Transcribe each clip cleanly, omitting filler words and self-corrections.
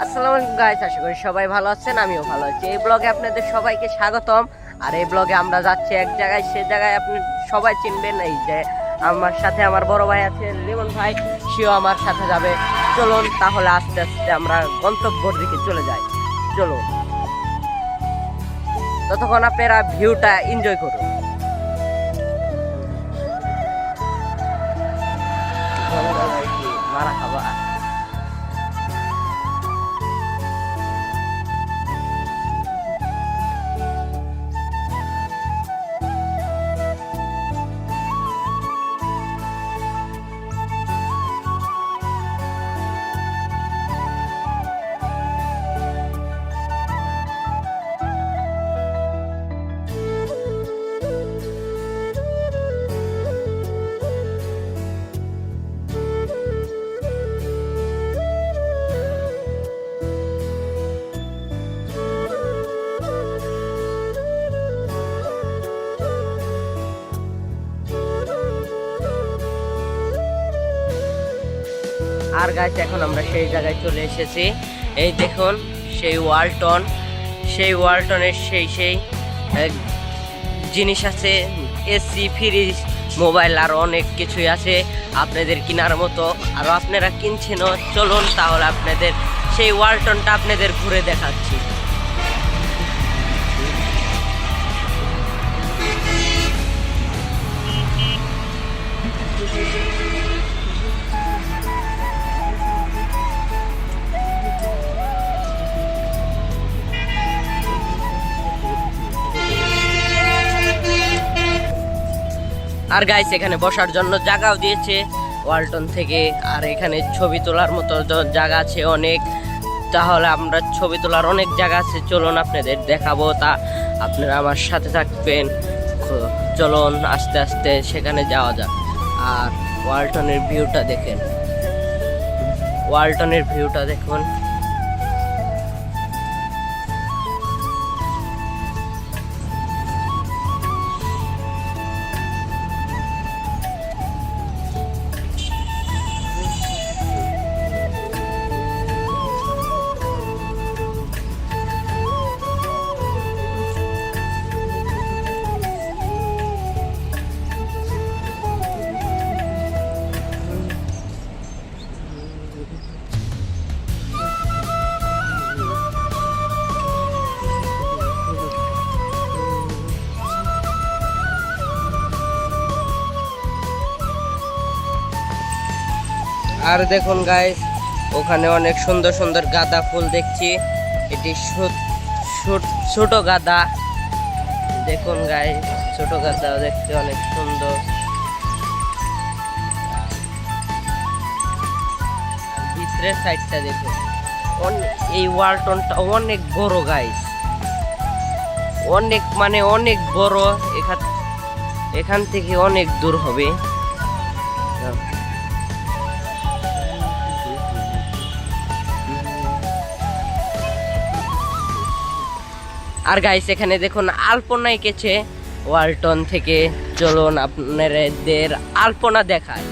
আসসালামু আলাইকুম গাইস, আশা করি সবাই ভালো আছেন। আমিও ভালো আছি। এই ব্লগে আপনাদের সবাইকে স্বাগতম। আর এই ব্লগে আমরা যাচ্ছি এক জায়গায়, সে জায়গায় আপনি সবাই চিনবেন। এই যে আমার সাথে আমার বড় ভাই আছে লিমন ভাই, সেও আমার সাথে যাবে। চলুন তাহলে আস্তে আস্তে আমরা গন্তব্যের দিকে চলে যাই। চলুন, ততক্ষণ আপনারা ভিউটা এনজয় করুন। মারা খাবা। আর গাইস, এখন আমরা সেই জায়গায় চলে এসেছি। এই দেখুন সেই ওয়ালটন, সেই ওয়ালটনের সেই জিনিস আছে, এসি, ফ্রিজ, মোবাইল আর অনেক কিছুই আছে আপনাদের কেনার মতো। আরও আপনারা কিনছেনও। চলুন তাহলে আপনাদের সেই ওয়ালটনটা আপনাদের ঘুরে দেখাচ্ছি। আর গাইস, এখানে বসার জন্য জায়গাও দিয়েছে ওয়ালটন থেকে। আর এখানে ছবি তোলার মতো জায়গা আছে অনেক। তাহলে আমরা ছবি তোলার অনেক জায়গা আছে, চলুন আপনাদের দেখাবো। তা আপনারা আমার সাথে থাকবেন। চলুন আস্তে আস্তে সেখানে যাওয়া যাক। আর ওয়ালটনের ভিউটা দেখেন, ওয়ালটনের ভিউটা দেখুন। আর দেখুন গাইস, ওখানে অনেক সুন্দর সুন্দর গাঁদা ফুল দেখছি। এটি ছোট গাঁদা। দেখুন গাইস, ছোট গাঁদা দেখতে অনেক সুন্দর। ভিতরের সাইডটা দেখুন। এই ওয়ালটনটা অনেক বড় গাইস, অনেক মানে অনেক বড়। এখান থেকে অনেক দূর হবে। আর গাইস, এখানে দেখুন আলপনা এঁকেছে ওয়ালটন থেকে। চলুন আপনাদের আলপনা দেখায়।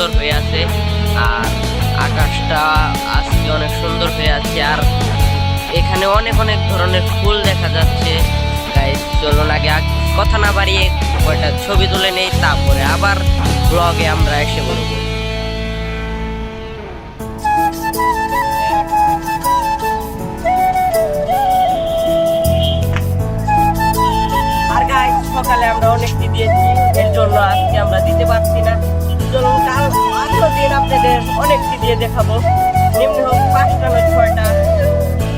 সুন্দর হয়ে আছে, আর আকাশটা আজকে অনেক সুন্দর হয়ে আছে, আর এখানে অনেক অনেক ধরনের ফুল দেখা যাচ্ছে। গাইস চলুন আগে কথা না বাড়িয়ে কয়টা ছবি তুলে নেই, তারপরে আবার ব্লগে আমরা এসে বলবো। আর গাইস সকালে আমরা অনেকটি দিয়েছি, এর জন্য আজকে আমরা দিতে পারছি না। চলুন কাল আরো দিন আপনাদের অনেকটি দিয়ে দেখাবো, নিম্ন হোক 5টা না 6টা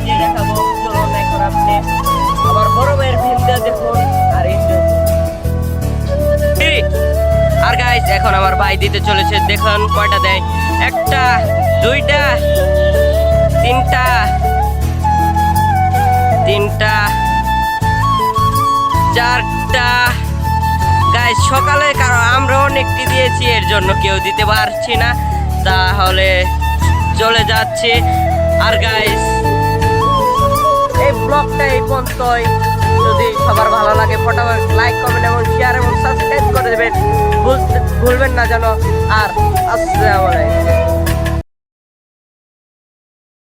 দিয়ে দেখাবো। চলুন এখন আপনি আমার বড় ভাইয়ের ভিডিও দেখুন আর এনজয়। আর গাইস এখন আমার ভাই দিতে চলেছে, দেখুন কয়টা দেয়, 1টা 2টা 3টা 4টা। গাইস সকালে কারণ আমরা অনেকটি দিয়েছি, এর জন্য কেউ দিতে পারছি না, তাহলে চলে যাচ্ছে। আর গাইস এই ব্লগটা এই পর্যন্তই। যদি সবার ভালো লাগে ফটাফট লাইক কমেন্ট এবং শেয়ার এবং সাবস্ক্রাইব করে দেবেন, ভুলবেন না যেন।